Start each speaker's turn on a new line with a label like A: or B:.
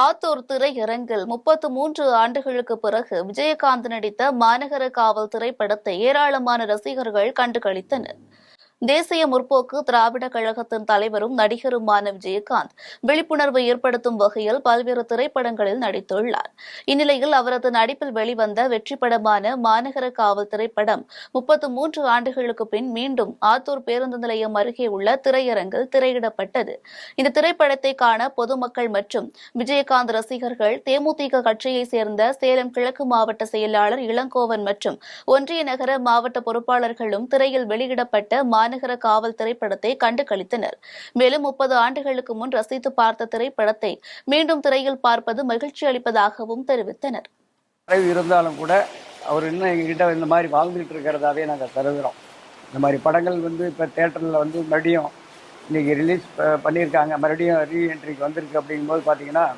A: ஆத்தூர் திரையரங்கில் 33 ஆண்டுகளுக்கு பிறகு விஜயகாந்த் நடித்த மாநகர காவல் திரைப்படத்தை ஏராளமான ரசிகர்கள் கண்டுகளித்தனர். தேசிய முற்போக்கு திராவிட கழகத்தின் தலைவரும் நடிகருமான விஜயகாந்த் விழிப்புணர்வு ஏற்படுத்தும் வகையில் பல்வேறு திரைப்படங்களில் நடித்துள்ளார். இந்நிலையில் அவரது நடிப்பில் வெளிவந்த வெற்றி படமான மாநகர காவல் திரைப்படம் 33 ஆண்டுகளுக்கு பின் மீண்டும் ஆத்தூர் பேருந்து நிலையம் அருகே உள்ள திரையரங்கில் திரையிடப்பட்டது. இந்த திரைப்படத்தை காண பொதுமக்கள் மற்றும் விஜயகாந்த் ரசிகர்கள் தேமுதிக கட்சியைச் சேர்ந்த சேலம் கிழக்கு மாவட்ட செயலாளர் இளங்கோவன் மற்றும் ஒன்றிய நகர மாவட்ட பொறுப்பாளர்களும் திரையில் வெளியிடப்பட்ட மாநகர காவல் திரைப்படத்தை கண்டு களித்தனர். மேலும் 30 ஆண்டுகளுக்கு முன் ரசித்து பார்த்த திரைப்படத்தை மீண்டும் திரையில் பார்ப்பது மகிழ்ச்சி அளிப்பதாகவும் தெரிவித்தனர்.
B: இருந்தாலும் கூட அவர் இன்னும் எங்ககிட்ட இந்த மாதிரி வாழ்ந்துகிட்டு இருக்கிறதாவே நாங்கள் கருதுகிறோம். இந்த மாதிரி படங்கள் இப்போ தியேட்டரில் மறுபடியும் இன்னைக்கு ரிலீஸ் பண்ணியிருக்காங்க, மறுபடியும் ரீஎன்ட்ரிக்கு வந்திருக்கு. அப்படிங்கும்போது பார்த்தீங்கன்னா